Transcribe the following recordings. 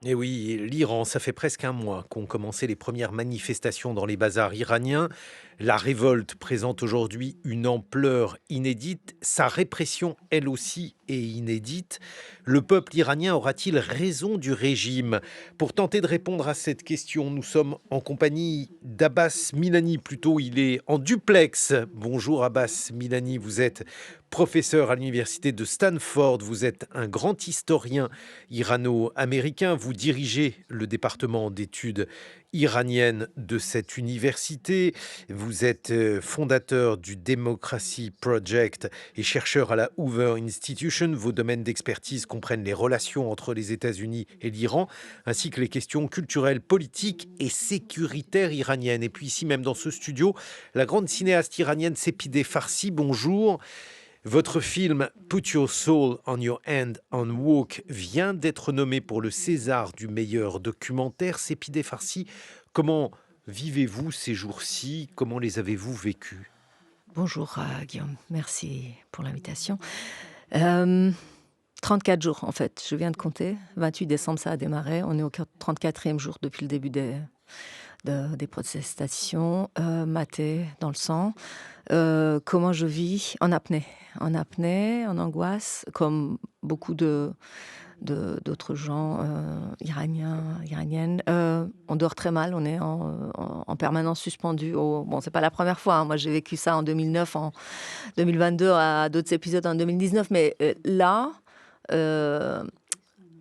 Et oui, l'Iran, ça fait presque un mois qu'ont commencé les premières manifestations dans les bazars iraniens. La révolte présente aujourd'hui une ampleur inédite. Sa répression, elle aussi, est inédite. Le peuple iranien aura-t-il raison du régime? Pour tenter de répondre à cette question, nous sommes en compagnie d'Abbas Milani. Plutôt, il est en duplex. Bonjour Abbas Milani, vous êtes professeur à l'université de Stanford. Vous êtes un grand historien irano-américain. Vous dirigez le département d'études iraniennes de cette université. Vous êtes fondateur du Democracy Project et chercheur à la Hoover Institution. Vos domaines d'expertise comprennent les relations entre les États-Unis et l'Iran, ainsi que les questions culturelles, politiques et sécuritaires iraniennes. Et puis ici même dans ce studio, la grande cinéaste iranienne Sepideh Farsi. Bonjour. Votre film Put Your Soul on Your Hand on Walk vient d'être nommé pour le César du meilleur documentaire. Sepideh Farsi, comment vivez-vous ces jours-ci? Comment les avez-vous vécus? Bonjour Guillaume, merci pour l'invitation. Hem, 34 jours en fait, je viens de compter. 28 décembre, ça a démarré. On est au 34e jour depuis le début des protestations, maté dans le sang. Comment je vis? En apnée, en angoisse, comme beaucoup d'autres gens, iraniens, iraniennes. On dort très mal, on est en permanence suspendu au bon, c'est pas la première fois, hein. Moi, j'ai vécu ça en 2009, en 2022, à d'autres épisodes en 2019, mais là, heu,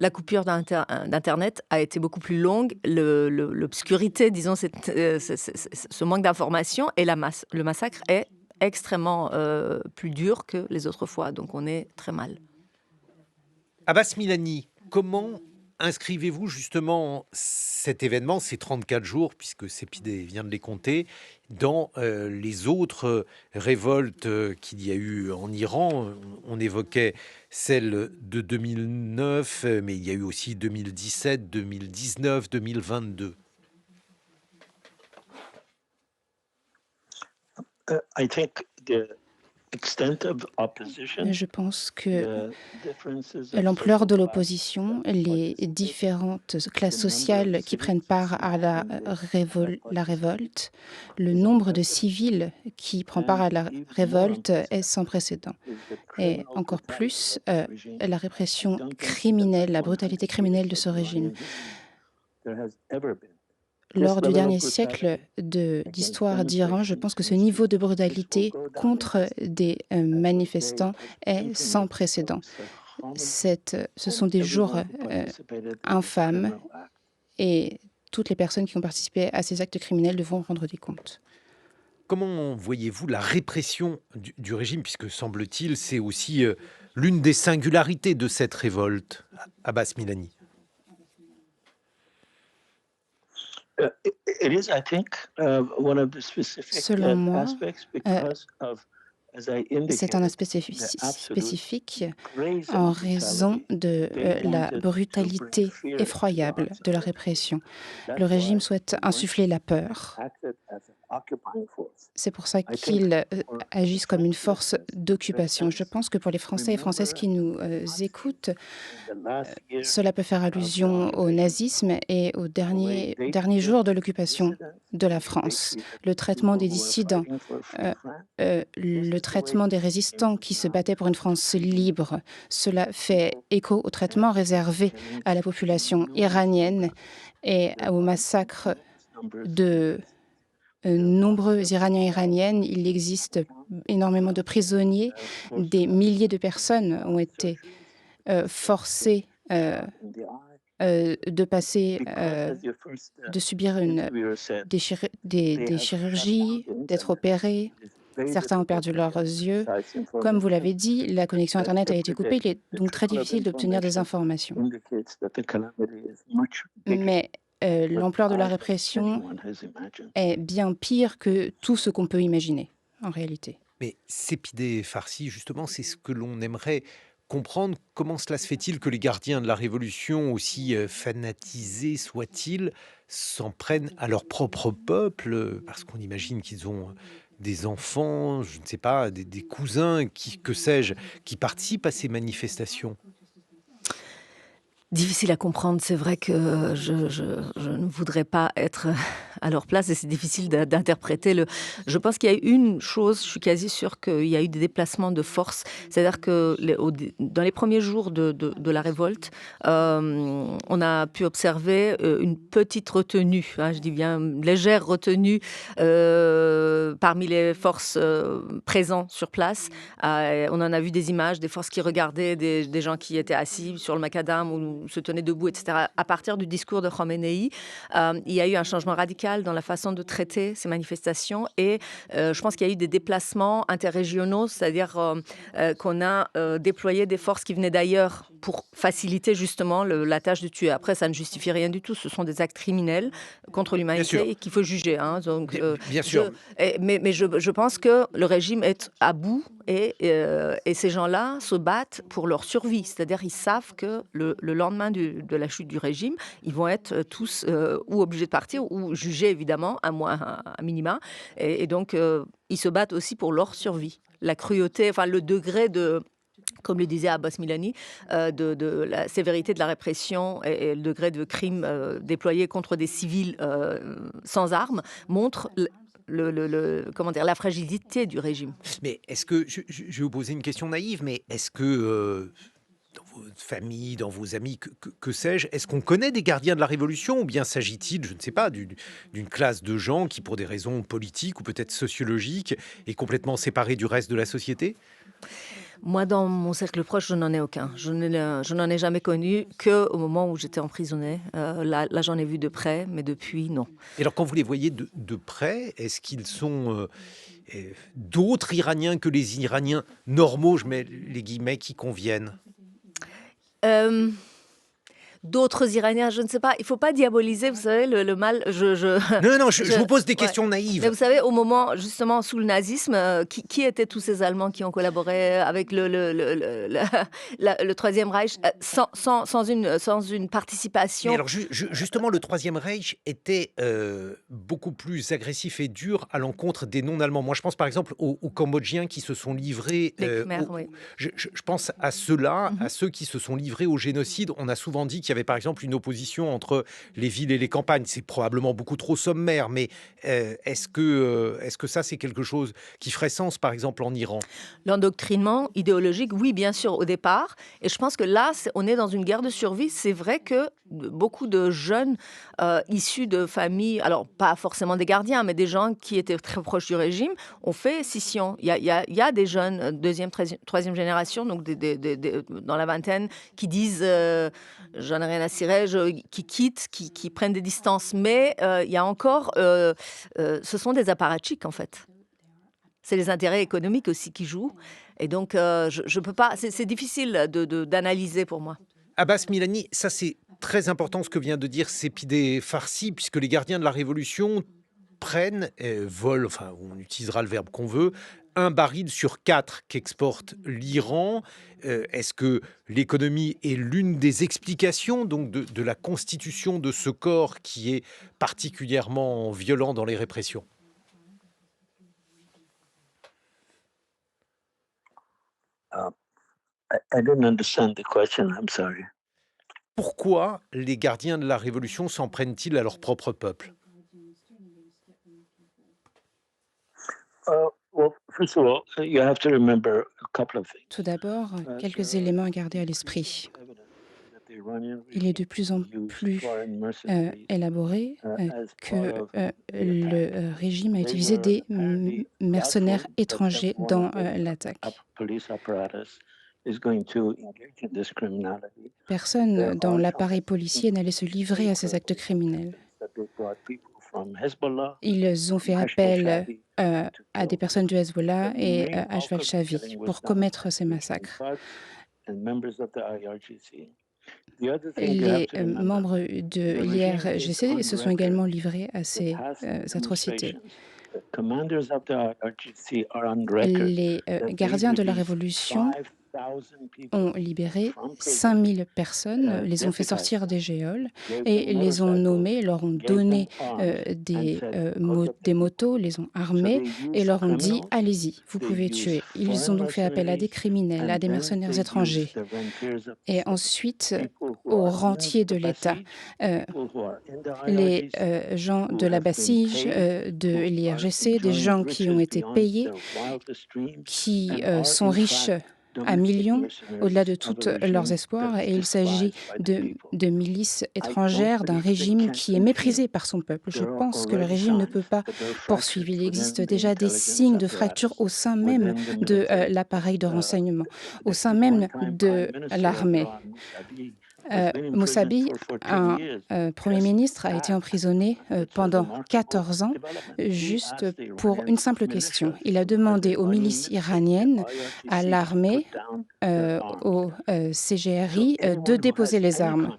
la coupure d'internet a été beaucoup plus longue. L'obscurité, disons, ce manque d'information et le massacre est extrêmement, plus dur que les autres fois, donc on est très mal. Abbas Milani, comment inscrivez-vous justement cet événement, ces 34 jours, puisque Sepideh vient de les compter, dans les autres révoltes qu'il y a eu en Iran? On évoquait celle de 2009, mais il y a eu aussi 2017, 2019, 2022. I think the extent of opposition, Je pense que the differences of l'ampleur social de classes l'opposition, that les participate, différentes classes the number of sociales qui prennent civilians part à la, in this la participation révolte, le is nombre de unprecedented. civils qui prend part And à la even more révolte est sans unprecedented précédent. is the Et criminal encore brutality plus, of this regime. la I répression don't think in the criminelle, la brutalité 100 criminelle years de of ce régime. Iranian history there has ever been this Lors du level of dernier siècle brutality against d'histoire d'Iran, je demonstrations, pense que ce against niveau de peaceful brutalité go-down in contre history. des And today manifestants has est sans imprinted précédent. so harmony, Ce sont and des jours everyone who participated in this infâmes criminal act. et toutes les personnes qui ont participé à ces actes criminels devront rendre des comptes. Comment voyez-vous la répression du régime, puisque semble-t-il, c'est aussi l'une des singularités de cette révolte, Abbas Milani? It is, I think, one of the specific Selon moi, aspects euh, because of, as I c'est un indicated, aspect the absolute spécifique brazen en raison brutality. de They la wanted to bring brutalité fear into the effroyable hearts of de la their people. répression. Le That's régime why souhaite they went insuffler la and peur. acted as an occupying force. C'est pour ça I think qu'ils for the agissent comme une French force listeners, d'occupation. Je listeners, pense que pour les Français et Françaises remember qui nous the Nazis écoutent, in the last year cela peut faire of the allusion au occupation, nazisme et aux the way they derniers treated jours de l'occupation dissidents, de la the way they France. treated Le traitement people des who were dissidents, fighting for a free euh, France. This le is the way traitement des they came résistants to qui se now battaient pour une France treating libre. Cela fait people écho au traitement réservé and à la population numerous iranienne numbers. et There au are massacre enormous numbers of de nombreux Iraniens et Iraniennes. Il existe énormément de prisonniers. Des milliers de personnes ont été forcées de passer, de subir des chirurgies, d'être opérés. Certains ont perdu leurs yeux. Comme vous l'avez dit, la connexion Internet a été coupée. Il est donc très difficile d'obtenir des informations. Mais l'ampleur de la répression est bien pire que tout ce qu'on peut imaginer, en réalité. Mais Sepideh Farsi, justement, c'est ce que l'on aimerait comprendre. Comment cela se fait-il que les gardiens de la Révolution, aussi fanatisés soient-ils, s'en prennent à leur propre peuple? Parce qu'on imagine qu'ils ont des enfants, je ne sais pas, des cousins, que sais-je, qui participent à ces manifestations. Difficile à comprendre. C'est vrai que je ne voudrais pas être à leur place et c'est difficile d'interpréter le. Je pense qu'il y a eu une chose, je suis quasi sûre qu'il y a eu des déplacements de force. C'est-à-dire que dans les premiers jours de la révolte, on a pu observer une petite retenue, hein, je dis bien une légère retenue parmi les forces présentes sur place. On en a vu des images, des forces qui regardaient, des gens qui étaient assis sur le macadam ou se tenaient debout, etc. À partir du discours de Khomeini, il y a eu un changement radical dans la façon de traiter ces manifestations et je pense qu'il y a eu des déplacements interrégionaux, c'est-à-dire qu'on a déployé des forces qui venaient d'ailleurs pour faciliter justement la tâche de tuer. Après, ça ne justifie rien du tout. Ce sont des actes criminels contre Bien sûr, l'humanité et qu'il faut juger. Hein. Donc, bien sûr. mais je pense que le régime est à bout et ces gens-là se battent pour leur survie. C'est-à-dire ils savent que le lendemain de la chute du régime, ils vont être tous ou obligés de partir ou jugés évidemment, à minima. Et donc, ils se battent aussi pour leur survie. La cruauté, enfin le degré de, comme le disait Abbas Milani, de la sévérité de la répression et le degré de crime déployé contre des civils sans armes montre comment dire, la fragilité du régime. Mais est-ce que, je vais vous poser une question naïve, mais est-ce que dans votre famille, dans vos amis, que sais-je, est-ce qu'on connaît des gardiens de la Révolution ou bien s'agit-il, je ne sais pas, d'une classe de gens qui, pour des raisons politiques ou peut-être sociologiques, est complètement séparée du reste de la société? Moi, dans mon cercle proche, je n'en ai aucun. Je n'en ai jamais connu qu'au moment où j'étais emprisonnée. Là, j'en ai vu de près, mais depuis, non. Et alors, quand vous les voyez de près, est-ce qu'ils sont d'autres Iraniens que les Iraniens normaux, je mets les guillemets, qui conviennent? Euh, D'autres Iraniens, je ne sais pas. Il ne faut pas diaboliser, vous savez, le mal. Non, je vous pose des Ouais. questions Mais naïves. vous savez, au moment, justement, sous le nazisme, qui étaient tous ces Allemands qui ont collaboré avec le Troisième Reich sans une Mais participation? alors, justement, le Troisième Reich était beaucoup plus agressif et dur à l'encontre des non-allemands. Moi, je pense par exemple aux Cambodgiens qui se sont livrés. Les Khmers, oui. Je pense à ceux-là, Mhm. à ceux qui se sont livrés au génocide. On a souvent dit qu'il y avait par exemple une opposition entre les villes et les campagnes. C'est probablement beaucoup trop sommaire, mais est-ce que ça, c'est quelque chose qui ferait sens, par exemple, en Iran? L'endoctrinement idéologique, oui, bien sûr, au départ. Et je pense que là, on est dans une guerre de survie. C'est vrai que beaucoup de jeunes issus de familles, alors pas forcément des gardiens, mais des gens qui étaient très proches du régime, ont fait scission. Il y a des jeunes, deuxième, troisième génération, donc dans la vingtaine, qui disent j'en ai rien à cirer, qui quittent, qui prennent des distances. Mais il y a encore, ce sont des apparatchiks en fait. C'est les intérêts économiques aussi qui jouent. Et donc, je peux pas. C'est difficile d'analyser pour moi. Abbas Milani, ça c'est très important ce que vient de dire Sepideh Farsi, puisque les gardiens de la Révolution prennent, volent, enfin on utilisera le verbe qu'on veut, un baril sur 4 qu'exporte l'Iran. Est-ce que l'économie est l'une des explications donc de la constitution de ce corps qui est particulièrement violent dans les répressions? Uh, I don't understand the question. I'm sorry. Pourquoi les gardiens de la Révolution s'en prennent-ils à leur propre peuple? Well, first of all, you have to remember a couple of things. Tout d'abord, quelques éléments à garder à l'esprit. Il est de plus en plus élaboré que le régime a utilisé des mercenaires étrangers dans l'attaque. Personne dans l'appareil policier n'allait se livrer à ces actes criminels. Ils ont fait appel à des personnes du Hezbollah et à Ashwal Shavi pour commettre ces massacres. Les membres de l'IRGC se sont également livrés à ces atrocités. Les gardiens de la Révolution ont libéré 5000 personnes, les ont fait sortir des geôles et les ont nommés, leur ont donné des motos, les ont armés et leur ont dit « Allez-y, vous pouvez tuer ». Ils ont donc fait appel à des criminels, à des mercenaires étrangers et ensuite aux rentiers de l'État. Les gens de la Basige, de l'IRGC, des gens qui ont été payés, qui sont riches à millions, au-delà de tous leurs espoirs. Et il s'agit de milices étrangères, d'un régime qui est méprisé par son peuple. Je pense que le régime ne peut pas poursuivre. Il existe déjà des signes de fracture au sein même de l'appareil de renseignement, au sein même de l'armée. Mousavi, un Premier ministre, a été emprisonné pendant 14 ans juste pour une simple question. Il a demandé aux milices iraniennes, à l'armée, au CGRI, de déposer les armes.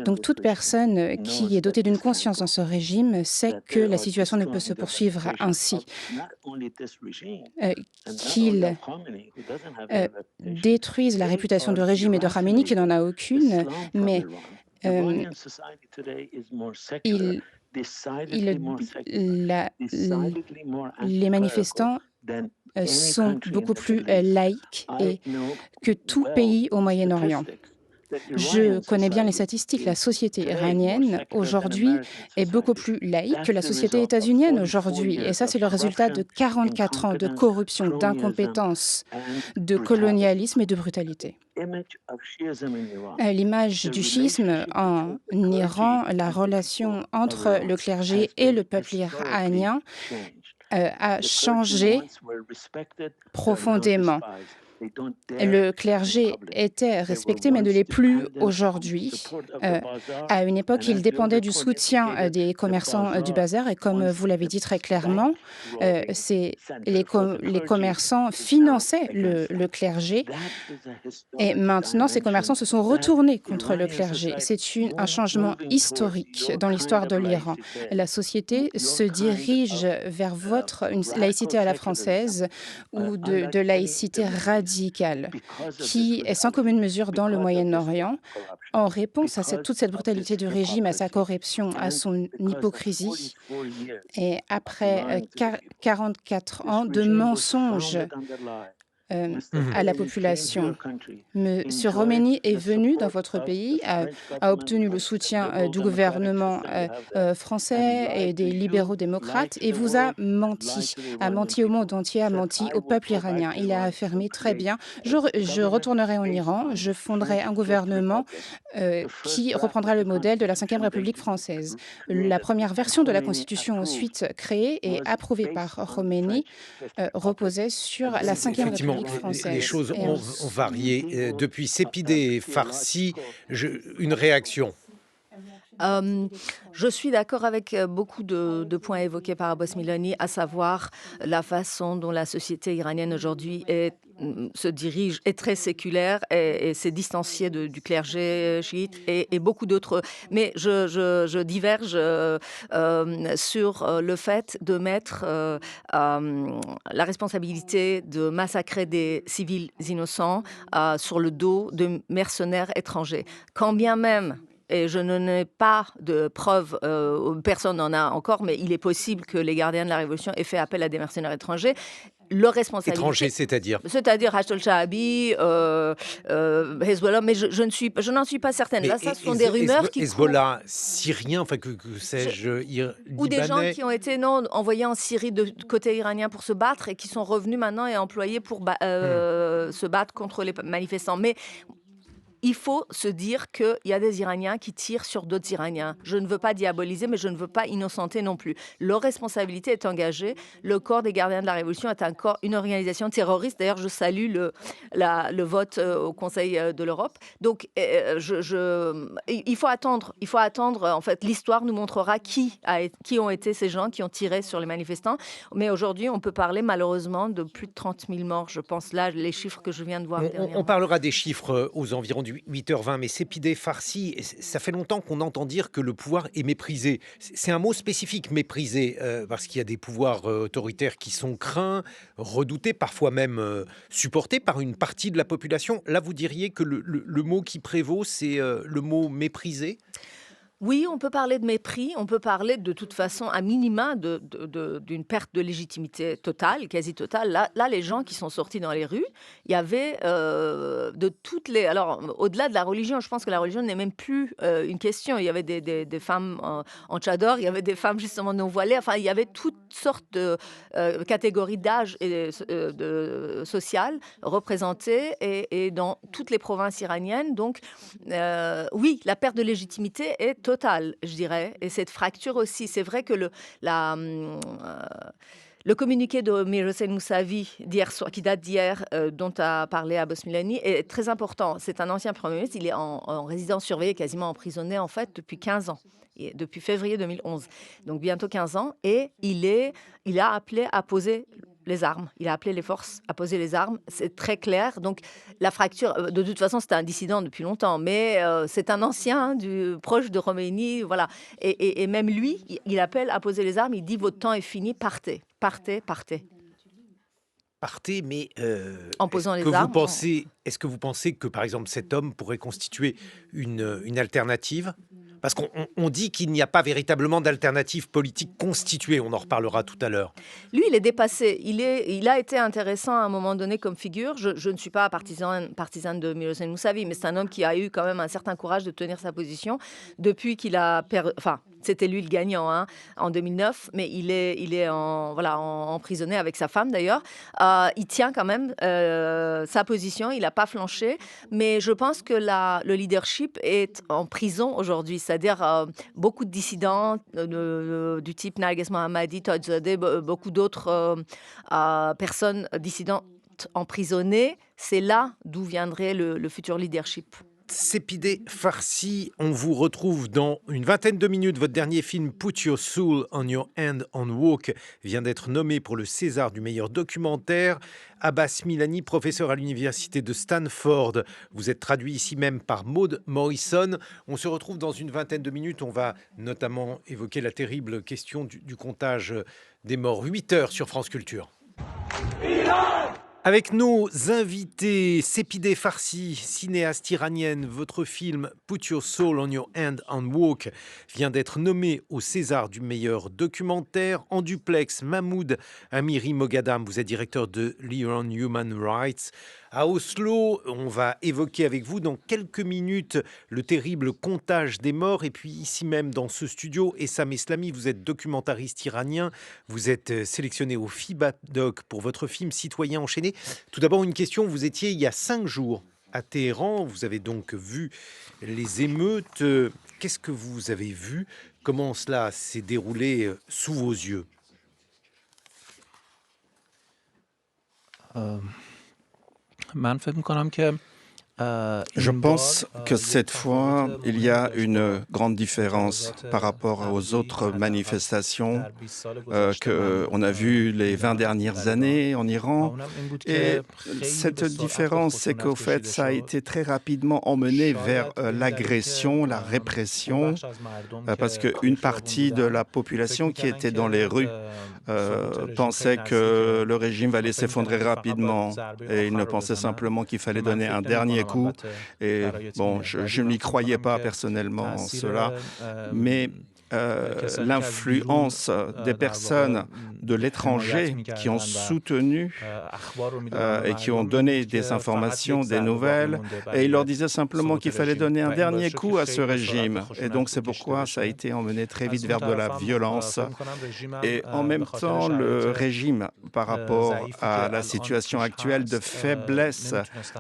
Donc toute personne qui est dotée d'une conscience dans ce régime sait que la situation ne peut se poursuivre ainsi, qu'il détruise la réputation du régime et de Khamenei, qui n'en a aucune, mais les manifestants sont beaucoup plus laïques que tout pays au Moyen-Orient. Je connais bien les statistiques. La société iranienne, aujourd'hui, est beaucoup plus laïque que la société états-unienne aujourd'hui. Et ça, c'est le résultat de 44 ans de corruption, d'incompétence, de colonialisme et de brutalité. L'image du chiisme en Iran, la relation entre le clergé et le peuple iranien a changé profondément. Le clergé était respecté, mais ne l'est plus aujourd'hui. À une époque, il dépendait du soutien des commerçants du bazar et comme vous l'avez dit très clairement, les commerçants finançaient le clergé et maintenant, ces commerçants se sont retournés contre le clergé. C'est un changement historique dans l'histoire de l'Iran. La société se dirige vers une laïcité à la française ou de laïcité radicale qui est sans commune mesure dans le Moyen-Orient en réponse à toute cette brutalité du régime, à sa corruption, à son hypocrisie. Et après 44 ans de mensonges à la population. Monsieur Khomeini est venu dans votre pays, a obtenu le soutien du gouvernement français et des libéraux démocrates et vous a menti au monde entier, a menti au peuple iranien. Il a affirmé très bien, je retournerai en Iran, je fonderai un gouvernement qui reprendra le modèle de la Ve République française. La première version de la Constitution ensuite créée et approuvée par Khomeini reposait sur la Ve République française. Les choses ont varié. Depuis Sepideh Farsi, une réaction. Je suis d'accord avec beaucoup de points évoqués par Abbas Milani, à savoir la façon dont la société iranienne aujourd'hui se dirige, est très séculaire et s'est distanciée du clergé chiite et beaucoup d'autres. Mais je diverge sur le fait de mettre la responsabilité de massacrer des civils innocents sur le dos de mercenaires étrangers. Quand bien même et je n'ai pas de preuves, personne n'en a encore, mais il est possible que les gardiens de la Révolution aient fait appel à des mercenaires étrangers. Leur responsabilité... Étrangers, c'est-à-dire Hachd al-Shaabi, Hezbollah, mais je n'en suis pas certaine. Là, ça, ce sont des rumeurs qui... Hezbollah syrien, enfin, que sais-je, libanais... Ou des gens qui ont été envoyés en Syrie de côté iranien pour se battre et qui sont revenus maintenant et employés pour se battre contre les manifestants. Mais... il faut se dire qu'il y a des Iraniens qui tirent sur d'autres Iraniens. Je ne veux pas diaboliser, mais je ne veux pas innocenter non plus. Leur responsabilité est engagée. Le corps des gardiens de la Révolution est une organisation terroriste. D'ailleurs, je salue le vote au Conseil de l'Europe. Donc, il faut attendre. Il faut attendre. En fait, l'histoire nous montrera qui ont été ces gens qui ont tiré sur les manifestants. Mais aujourd'hui, on peut parler malheureusement de plus de 30 000 morts. Je pense là, les chiffres que je viens de voir. On parlera des chiffres aux environs du 8h20, mais Sepideh Farsi, ça fait longtemps qu'on entend dire que le pouvoir est méprisé. C'est un mot spécifique, méprisé, parce qu'il y a des pouvoirs autoritaires qui sont craints, redoutés, parfois même supportés par une partie de la population. Là, vous diriez que le mot qui prévaut, c'est le mot méprisé? Oui, on peut parler de mépris, on peut parler de toute façon, à minima, d'une perte de légitimité totale, quasi totale. Là, les gens qui sont sortis dans les rues, il y avait de toutes les... Alors, au-delà de la religion, je pense que la religion n'est même plus une question. Il y avait des femmes en tchador, il y avait des femmes justement non voilées. Enfin, il y avait toutes sortes de catégories d'âge et sociales représentées et dans toutes les provinces iraniennes. Donc, oui, la perte de légitimité est totale, je dirais. Et cette fracture aussi, c'est vrai que le communiqué de Mir Hossein Mousavi d'hier soir, qui date d'hier, dont a parlé Abbas Milani, est très important. C'est un ancien Premier ministre, il est en résidence surveillée, quasiment emprisonné en fait depuis 15 ans. Depuis février 2011, donc bientôt 15 ans, et il a appelé à poser les armes. Il a appelé les forces à poser les armes. C'est très clair. Donc, la fracture, de toute façon, c'était un dissident depuis longtemps, mais c'est un ancien proche de Khomeini, voilà. Et même lui, il appelle à poser les armes. Il dit, votre temps est fini, partez, partez, partez. Partez, mais en posant les armes. Est-ce que vous pensez que, par exemple, cet homme pourrait constituer une alternative? Parce qu'on dit qu'il n'y a pas véritablement d'alternative politique constituée. On en reparlera tout à l'heure. Lui, il est dépassé. Il a été intéressant à un moment donné comme figure. Je ne suis pas partisane de Mir Hossein Mousavi, mais c'est un homme qui a eu quand même un certain courage de tenir sa position depuis qu'il a perdu... Enfin, c'était lui le gagnant en 2009, mais il est emprisonné avec sa femme d'ailleurs. Il tient quand même sa position, il n'a pas flanché, mais je pense que le leadership est en prison aujourd'hui, c'est-à-dire beaucoup de dissidents du type Narges Mohammadi, Tojzadeh, beaucoup d'autres personnes dissidentes emprisonnées. C'est là d'où viendrait le futur leadership. Sepideh Farsi, on vous retrouve dans une vingtaine de minutes. Votre dernier film, Put Your Soul on Your Hand on Walk, vient d'être nommé pour le César du meilleur documentaire. Abbas Milani, professeur à l'université de Stanford. Vous êtes traduit ici même par Maud Morrison. On se retrouve dans une vingtaine de minutes. On va notamment évoquer la terrible question du comptage des morts. 8 heures sur France Culture. Avec nos invités, Sepideh Farsi, cinéaste iranienne, votre film Put Your Soul on Your Hand and Walk vient d'être nommé au César du meilleur documentaire. En duplex, Mahmoud Amiri Moghadam, vous êtes directeur de l'Iran Human Rights. À Oslo, on va évoquer avec vous dans quelques minutes le terrible comptage des morts. Et puis ici même dans ce studio, Essam Eslami, vous êtes documentariste iranien. Vous êtes sélectionné au FIBA-Doc pour votre film Citoyens enchaînés. Tout d'abord, une question. Vous étiez il y a 5 jours à Téhéran. Vous avez donc vu les émeutes. Qu'est-ce que vous avez vu? Comment cela s'est déroulé sous vos yeux? Je pense que cette fois, il y a une grande différence par rapport aux autres manifestations qu'on a vues les 20 dernières années en Iran. Et cette différence, c'est qu'au fait, ça a été très rapidement emmené vers l'agression, la répression, parce qu'une partie de la population qui était dans les rues pensait que le régime allait s'effondrer rapidement et il ne pensait simplement qu'il fallait donner un dernier coup. Et bon, je n'y croyais pas personnellement cela, mais l'influence des personnes de l'étranger qui ont soutenu et qui ont donné des informations, des nouvelles, et ils leur disaient simplement qu'il fallait donner un dernier coup à ce régime. Et donc c'est pourquoi ça a été emmené très vite vers de la violence. Et en même temps, le régime, par rapport à la situation actuelle de faiblesse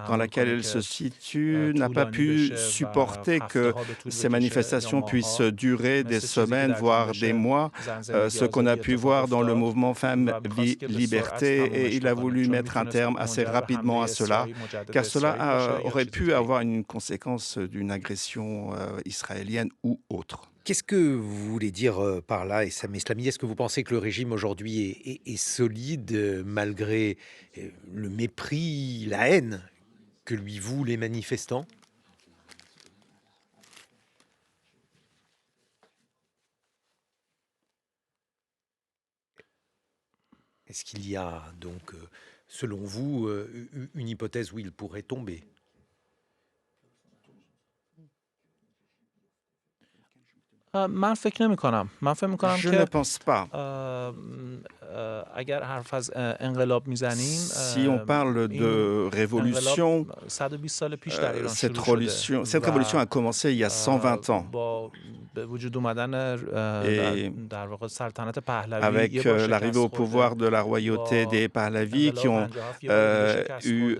dans laquelle il se situe, n'a pas pu supporter que ces manifestations puissent durer des semaines, voire des mois, ce qu'on a pu voir dans le mouvement Femmes, Vie, Liberté, et il a voulu mettre un terme assez rapidement à cela, car cela aurait pu avoir une conséquence d'une agression israélienne ou autre. Qu'est-ce que vous voulez dire par là, Essam Eslami? Est-ce que vous pensez que le régime aujourd'hui est solide malgré le mépris, la haine que lui vouent les manifestants? Est-ce qu'il y a donc, selon vous, une hypothèse où il pourrait tomber? Je ne pense pas. Si on parle de révolution, cette révolution a commencé il y a 120 ans. Et avec l'arrivée au pouvoir de la royauté des Pahlavis qui ont eu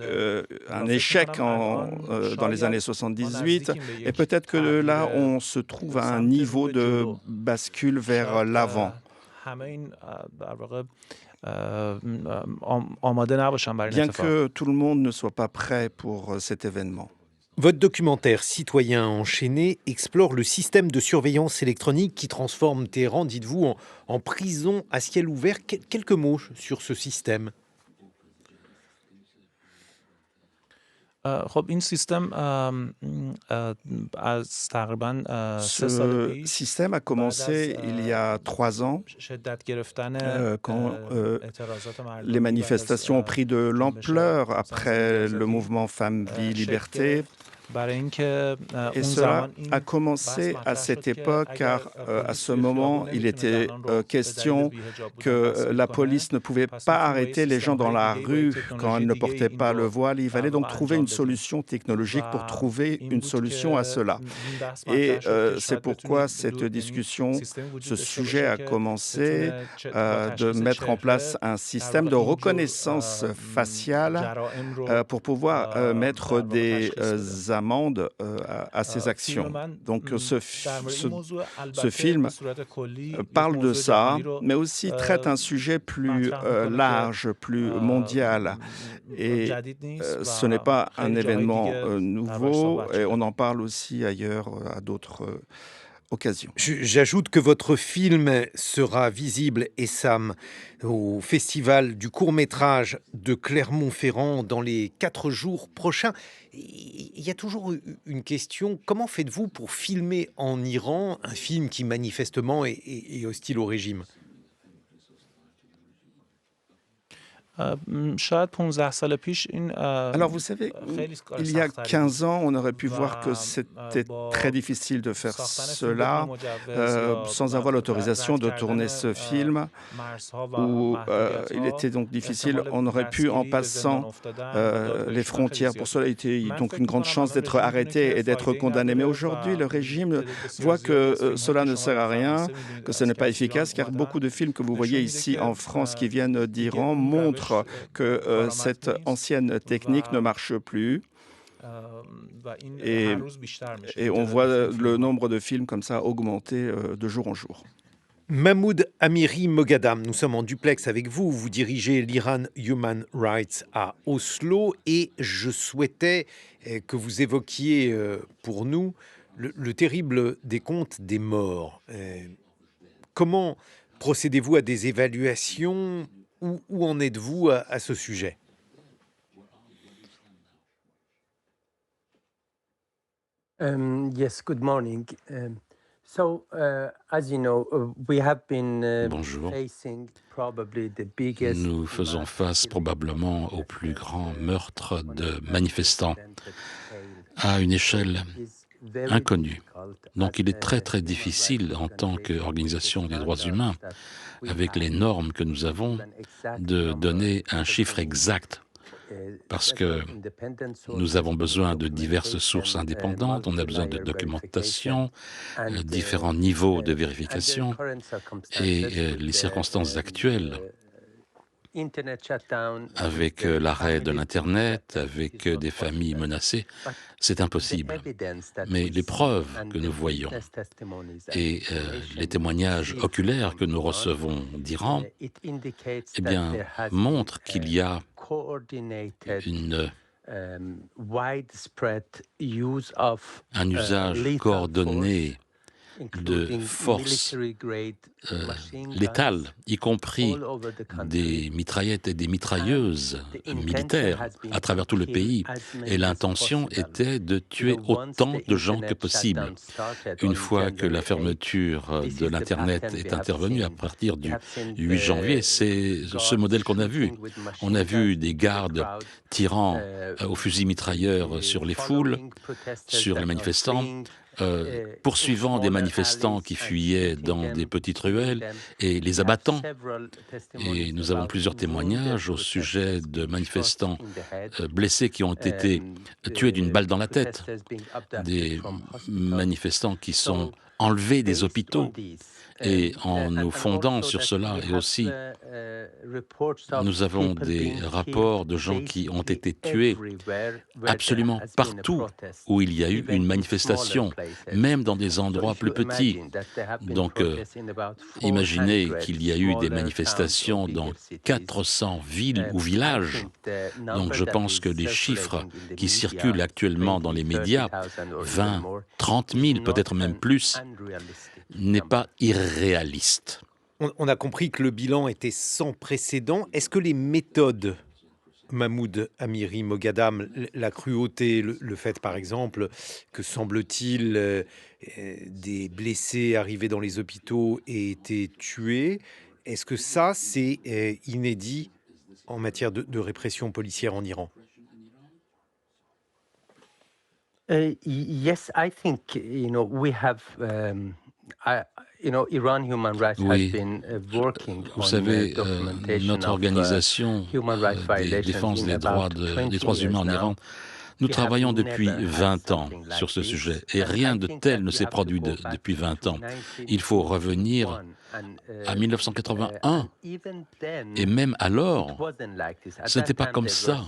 un échec dans les années 78, et peut-être que là, on se trouve à un niveau de bascule vers l'avant. Bien que tout le monde ne soit pas prêt pour cet événement. Votre documentaire Citoyens enchaînés explore le système de surveillance électronique qui transforme Téhéran, dites-vous, en prison à ciel ouvert. Quelques mots sur ce système. Ce système a commencé il y a 3 ans, quand les manifestations ont pris de l'ampleur après le mouvement Femmes, Vie, Liberté. Et cela a commencé à cette époque, car à ce moment, il était question que la police ne pouvait pas arrêter les gens dans la rue quand ils ne portaient pas le voile. Il fallait donc trouver une solution technologique pour trouver une solution à cela. Et c'est pourquoi cette discussion, ce sujet a commencé de mettre en place un système de reconnaissance faciale pour pouvoir mettre des amendes à ces actions. Donc ce film parle de ça, mais aussi traite un sujet plus large, plus mondial. Et ce n'est pas un événement nouveau, et on en parle aussi ailleurs à d'autres occasion. J'ajoute que votre film sera visible, Essam, au Festival du court-métrage de Clermont-Ferrand dans les 4 jours prochains. Il y a toujours une question, comment faites-vous pour filmer en Iran un film qui manifestement est hostile au régime ? Alors vous savez, il y a 15 ans, on aurait pu voir que c'était très difficile de faire cela sans avoir l'autorisation de tourner ce film, où il était donc difficile. On aurait pu, en passant les frontières, pour cela, il était donc une grande chance d'être arrêté et d'être condamné. Mais aujourd'hui, le régime voit que cela ne sert à rien, que ce n'est pas efficace, car beaucoup de films que vous voyez ici en France qui viennent d'Iran montrent que cette ancienne technique ne marche plus. Et on voit le nombre de films comme ça augmenter de jour en jour. Mahmoud Amiri Moghadam, nous sommes en duplex avec vous. Vous dirigez l'Iran Human Rights à Oslo et je souhaitais que vous évoquiez pour nous le terrible décompte des morts. Comment procédez-vous à des évaluations ? Où en êtes-vous à ce sujet ? Yes, good morning. So, as you know, we have been Bonjour. facing probably the biggest Nous faisons face probablement au plus grand meurtre de manifestants à une échelle inconnue. Donc il est très très difficile en tant qu'organisation des droits humains, avec les normes que nous avons, de donner un chiffre exact, parce que nous avons besoin de diverses sources indépendantes, on a besoin de documentation, différents niveaux de vérification, et les circonstances actuelles, avec l'arrêt de l'Internet, avec des familles menacées, c'est impossible. Mais les preuves que nous voyons et les témoignages oculaires que nous recevons d'Iran, eh bien, montrent qu'il y a un usage coordonné de forces létales, y compris des mitraillettes et des mitrailleuses militaires à travers tout le pays. Et l'intention était de tuer autant de gens que possible. Une fois que la fermeture de l'Internet est intervenue à partir du 8 janvier, c'est ce modèle qu'on a vu. On a vu des gardes tirant au fusil mitrailleur sur les foules, sur les manifestants, poursuivant des manifestants qui fuyaient dans des petites ruelles et les abattant. Et nous avons plusieurs témoignages au sujet de manifestants blessés qui ont été tués d'une balle dans la tête, des manifestants qui sont enlevés des hôpitaux. Et en nous fondant sur cela, et aussi, nous avons des rapports de gens qui ont été tués absolument partout où il y a eu une manifestation, même dans des endroits plus petits. Donc, imaginez qu'il y a eu des manifestations dans 400 villes ou villages. Donc, je pense que les chiffres qui circulent actuellement dans les médias, 20, 30 000, peut-être même plus, n'est pas irréaliste. On a compris que le bilan était sans précédent. Est-ce que les méthodes, Mahmoud Amiri Moghadam, la cruauté, le fait par exemple que semble-t-il des blessés arrivés dans les hôpitaux aient été tués, est-ce que ça c'est inédit en matière de répression policière en Iran? Yes, I think we have. Oui, vous savez, notre organisation de défense des droits humains en Iran, nous travaillons depuis 20 ans sur ce sujet et rien de tel ne s'est produit depuis 20 ans. Il faut revenir à 1981 et même alors, ce n'était pas comme ça.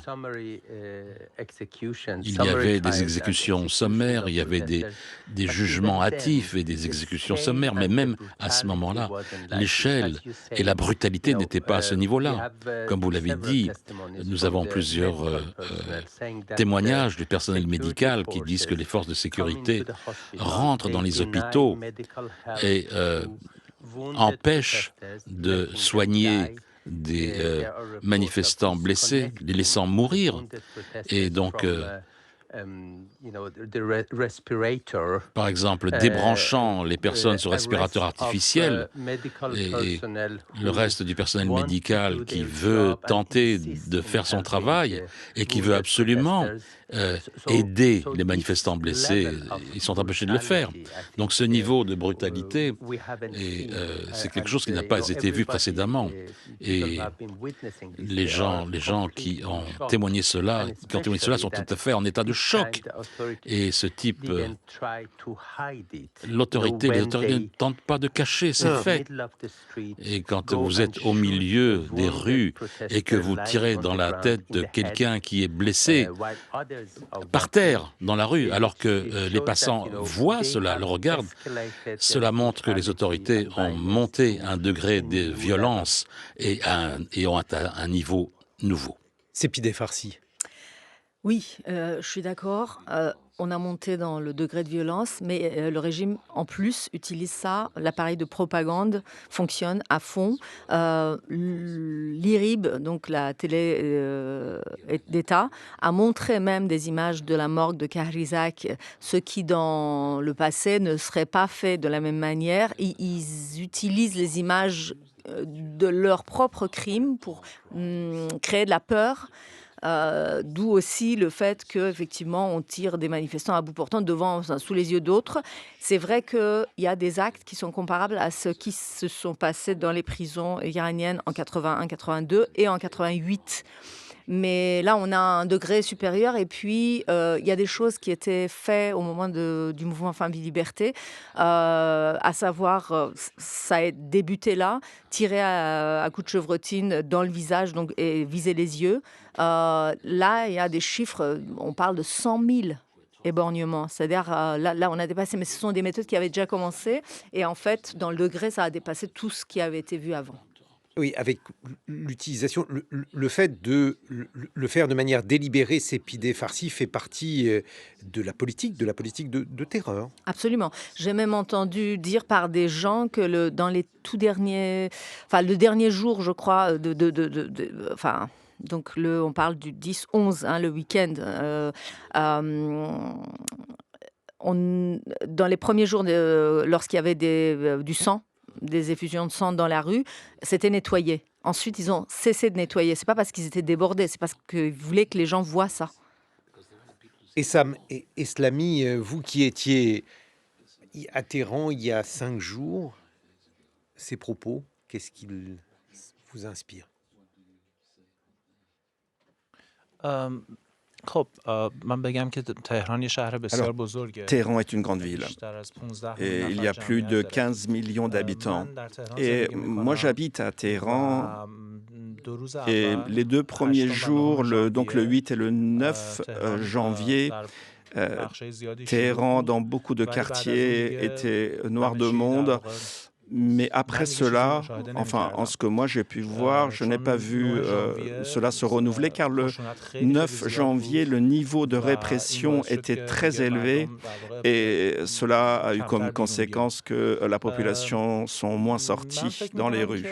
Il y avait des exécutions sommaires, il y avait des jugements hâtifs et des exécutions sommaires, mais même à ce moment-là, l'échelle et la brutalité n'étaient pas à ce niveau-là. Comme vous l'avez dit, nous avons plusieurs témoignages du personnel médical qui disent que les forces de sécurité rentrent dans les hôpitaux et empêchent de soigner des manifestants blessés, les laissant mourir. Et donc, par exemple, débranchant les personnes sur respirateur artificiel et le reste du personnel médical qui veut tenter de faire son travail et qui veut absolument aider les manifestants blessés, ils sont empêchés de le faire. Donc ce niveau de brutalité, c'est quelque chose qui n'a pas été vu précédemment. Et les gens qui ont témoigné cela, sont tout à fait en état de choc. Et ce type, l'autorité ne tente pas de cacher ces faits. Et quand vous êtes au milieu des rues et que vous tirez dans la tête de quelqu'un qui est blessé, par terre, dans la rue, alors que les passants voient cela, le regardent, cela montre que les autorités ont monté un degré de violence et ont atteint un niveau nouveau. Sepideh Farsi. Oui, je suis d'accord. On a monté dans le degré de violence, mais le régime, en plus, utilise ça. L'appareil de propagande fonctionne à fond. L'IRIB, donc la télé d'État, a montré même des images de la morgue de Kahrizak, ce qui, dans le passé, ne serait pas fait de la même manière. Ils utilisent les images de leurs propres crimes pour créer de la peur. D'où aussi le fait qu'effectivement on tire des manifestants à bout portant sous les yeux d'autres. C'est vrai qu'il y a des actes qui sont comparables à ceux qui se sont passés dans les prisons iraniennes en 81, 82 et en 88. Mais là, on a un degré supérieur. Et puis, il y a des choses qui étaient faites au moment du mouvement Femmes Vie Liberté, à savoir, ça a débuté là, tirer à coups de chevrotine dans le visage et viser les yeux. Là, il y a des chiffres, on parle de 100 000 éborgnements. C'est-à-dire, là, on a dépassé, mais ce sont des méthodes qui avaient déjà commencé. Et en fait, dans le degré, ça a dépassé tout ce qui avait été vu avant. Oui, avec l'utilisation, le fait de le faire de manière délibérée, s'épider farci fait partie de la politique de terreur. Absolument. J'ai même entendu dire par des gens que dans les tout derniers, enfin le dernier jour, je crois, enfin. Donc on parle du 10-11, hein, le week-end. Dans les premiers jours, lorsqu'il y avait du sang, des effusions de sang dans la rue, c'était nettoyé. Ensuite, ils ont cessé de nettoyer. C'est pas parce qu'ils étaient débordés, c'est parce qu'ils voulaient que les gens voient ça. Et Sam et Slamy, vous qui étiez à Téhéran il y a 5 jours, ces propos, qu'est-ce qu'ils vous inspirent? Alors, Téhéran est une grande ville et il y a plus de 15 millions d'habitants. Et moi, j'habite à Téhéran et les 2 premiers jours, donc le 8 et le 9 janvier, Téhéran, dans beaucoup de quartiers, était noir de monde. Mais après cela, enfin, en ce que moi j'ai pu voir, je n'ai pas vu cela se renouveler car le 9 janvier, le niveau de répression était très élevé et cela a eu comme conséquence que la population sont moins sorties dans les rues.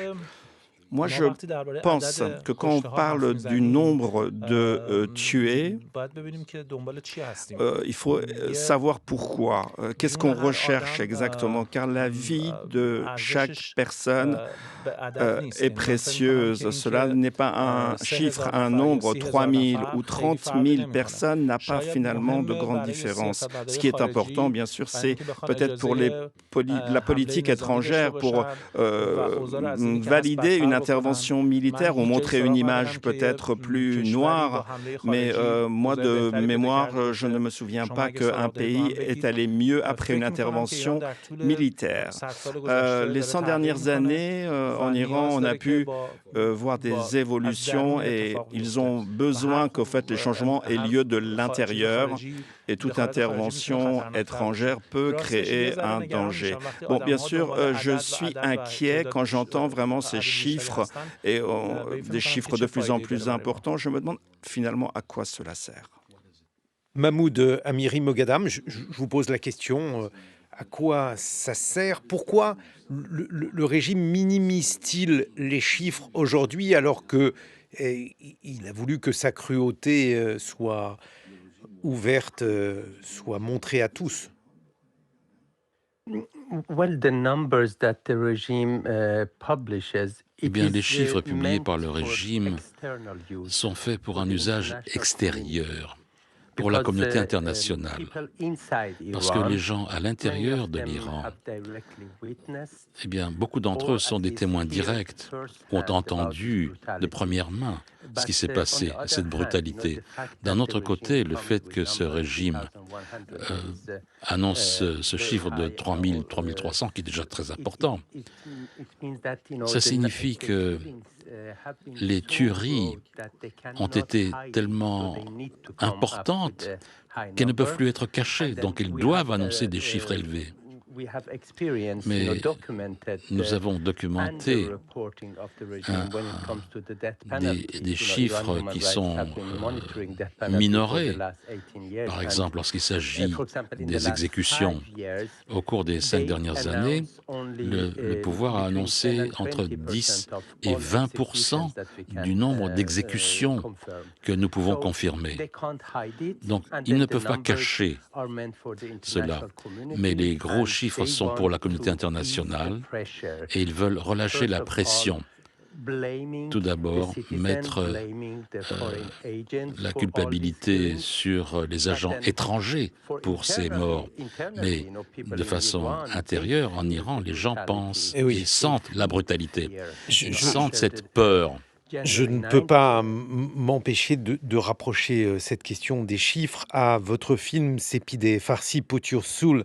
Moi, je pense que quand on parle du nombre de tués, il faut savoir pourquoi. Qu'est-ce qu'on recherche exactement? Car la vie de chaque personne est précieuse. Cela n'est pas un chiffre, un nombre. 3 000 ou 30 000 personnes n'a pas finalement de grande différence. Ce qui est important, bien sûr, c'est peut-être pour la politique étrangère, pour valider une intervention militaire ou montrer une image peut-être plus noire. Mais moi, de mémoire, je ne me souviens pas qu'un pays est allé mieux après une intervention militaire. Les 100 dernières années, en Iran, on a pu voir des évolutions et ils ont besoin qu'au fait les changements aient lieu de l'intérieur et toute intervention étrangère peut créer un danger. Bon, bien sûr, je suis inquiet quand j'entends vraiment ces chiffres et des chiffres de plus en plus importants. Je me demande finalement à quoi cela sert. Mahmoud Amiri Moghadam, je vous pose la question, à quoi ça sert? Pourquoi le régime minimise-t-il les chiffres aujourd'hui alors que il a voulu que sa cruauté soit ouverte, soit montrée à tous? Well, the numbers that the regime publishes, Eh bien, les chiffres publiés par le régime sont faits pour un usage extérieur, pour la communauté internationale, parce que les gens à l'intérieur de l'Iran, eh bien, beaucoup d'entre eux sont des témoins directs, ont entendu de première main ce qui s'est passé, cette brutalité. D'un autre côté, le fait que ce régime annonce ce chiffre de 3 000, 3 300, qui est déjà très important, ça signifie que les tueries ont été tellement importantes qu'elles ne peuvent plus être cachées, donc ils doivent annoncer des chiffres élevés. Mais nous avons documenté des chiffres qui sont minorés. Par exemple, lorsqu'il s'agit des exécutions. Au cours des 5 dernières années, le pouvoir a annoncé entre 10 et 20% du nombre d'exécutions que nous pouvons confirmer. Donc, ils ne peuvent pas cacher cela. Mais les gros chiffres sont pour la communauté internationale et ils veulent relâcher la pression. Tout d'abord, mettre la culpabilité sur les agents étrangers pour ces morts. Mais de façon intérieure, en Iran, les gens pensent et sentent la brutalité. Ils sentent cette peur. Je ne peux pas m'empêcher de rapprocher cette question des chiffres à votre film Sepideh Farsi Put Your Soul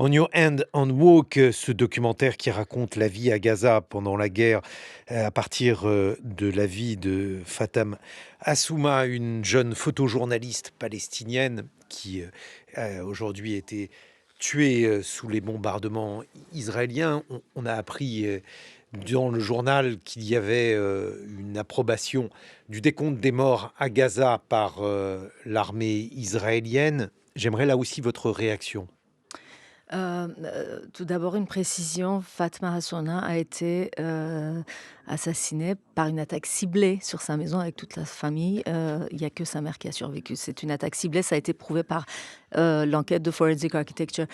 on Your Hand and Walk, ce documentaire qui raconte la vie à Gaza pendant la guerre à partir de la vie de Fatem Assouma, une jeune photojournaliste palestinienne qui a aujourd'hui été tuée sous les bombardements israéliens. On a appris dans le journal qu'il y avait une approbation du décompte des morts à Gaza par l'armée israélienne. J'aimerais là aussi votre réaction. Tout d'abord, une précision. Fatma Hassouna a été assassinée par une attaque ciblée sur sa maison avec toute la famille. Il n'y a que sa mère qui a survécu. C'est une attaque ciblée. Ça a été prouvé par l'enquête de Forensic Architecture.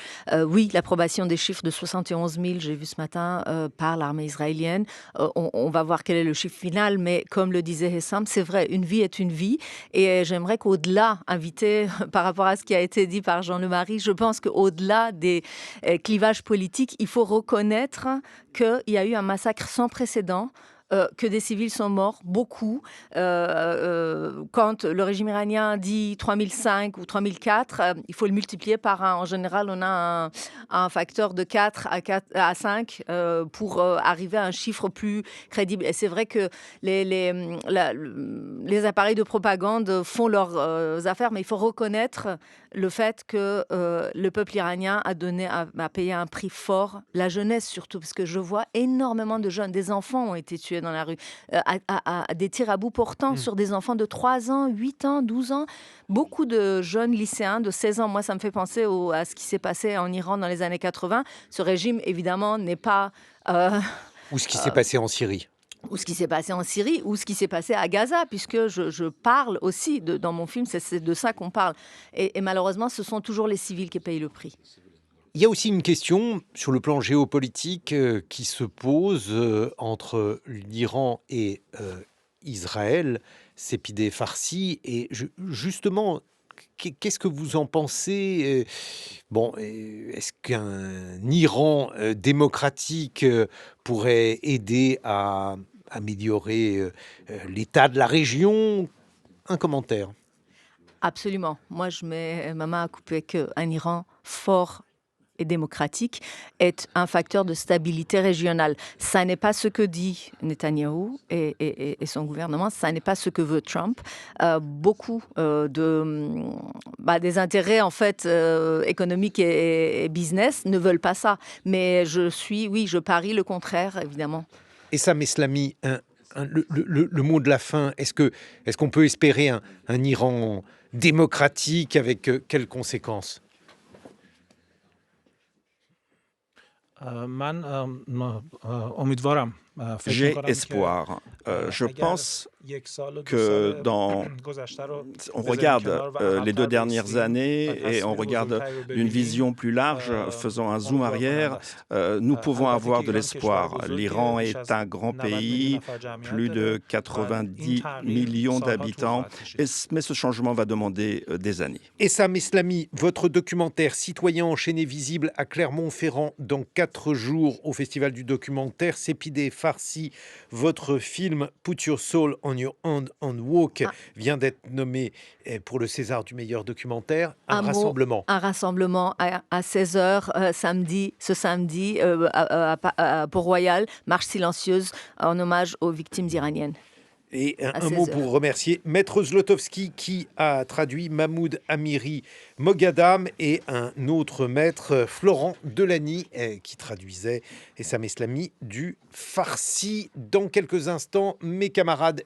Oui, l'approbation des chiffres de 71 000, j'ai vu ce matin, par l'armée israélienne. On va voir quel est le chiffre final, mais comme le disait Hessam, c'est vrai, une vie est une vie. Et j'aimerais qu'au-delà, invité par rapport à ce qui a été dit par Jean Lemarie, je pense qu'au-delà des clivages politiques, il faut reconnaître qu'il y a eu un massacre sans précédent, que des civils sont morts, beaucoup. Quand le régime iranien dit 3005 ou 3004, il faut le multiplier par 1. En général, on a un facteur de 4 à 5 pour arriver à un chiffre plus crédible. Et c'est vrai que les appareils de propagande font leurs affaires, mais il faut reconnaître le fait que le peuple iranien a payé un prix fort, la jeunesse surtout, parce que je vois énormément de jeunes, des enfants ont été tués dans la rue, à des tirs à bout portant sur des enfants de 3 ans, 8 ans, 12 ans. Beaucoup de jeunes lycéens de 16 ans. Moi, ça me fait penser à ce qui s'est passé en Iran dans les années 80. Ce régime, évidemment, n'est pas... Ou ce qui s'est passé en Syrie. Ou ce qui s'est passé en Syrie, ou ce qui s'est passé à Gaza, puisque je parle aussi, dans mon film, c'est de ça qu'on parle. Et malheureusement, ce sont toujours les civils qui payent le prix. Il y a aussi une question sur le plan géopolitique qui se pose entre l'Iran et Israël, Sepideh Farsi. Et justement, qu'est-ce que vous en pensez? Est-ce qu'un Iran démocratique pourrait aider à améliorer l'état de la région? Un commentaire. Absolument. Moi, je mets ma main à couper qu'un Iran fort et démocratique est un facteur de stabilité régionale. Ça n'est pas ce que dit Netanyahou et son gouvernement, ça n'est pas ce que veut Trump. Beaucoup des intérêts en fait économiques et business ne veulent pas ça. Mais je parie le contraire, évidemment. Essam Eslami, le mot de la fin, est-ce qu'on peut espérer un Iran démocratique avec quelles conséquences? J'ai espoir. Je pense que on regarde les 2 dernières années et on regarde d'une vision plus large, faisant un zoom arrière, nous pouvons avoir de l'espoir. L'Iran est un grand pays, plus de 90 millions d'habitants, mais ce changement va demander des années. Essam Eslami, votre documentaire Citoyens enchaînés visible à Clermont-Ferrand dans 4 jours au Festival du documentaire, Sepideh Farsi, votre film Put Your Soul on Your Hand and Walk vient d'être nommé pour le César du meilleur documentaire. Un rassemblement à 16h ce samedi à Port-Royal, marche silencieuse en hommage aux victimes iraniennes. Et un mot pour remercier Maître Zlotowski qui a traduit Mahmoud Amiri Moghadam et un autre maître, Florent Delany, qui traduisait Essam Eslami du farsi. Dans quelques instants, mes camarades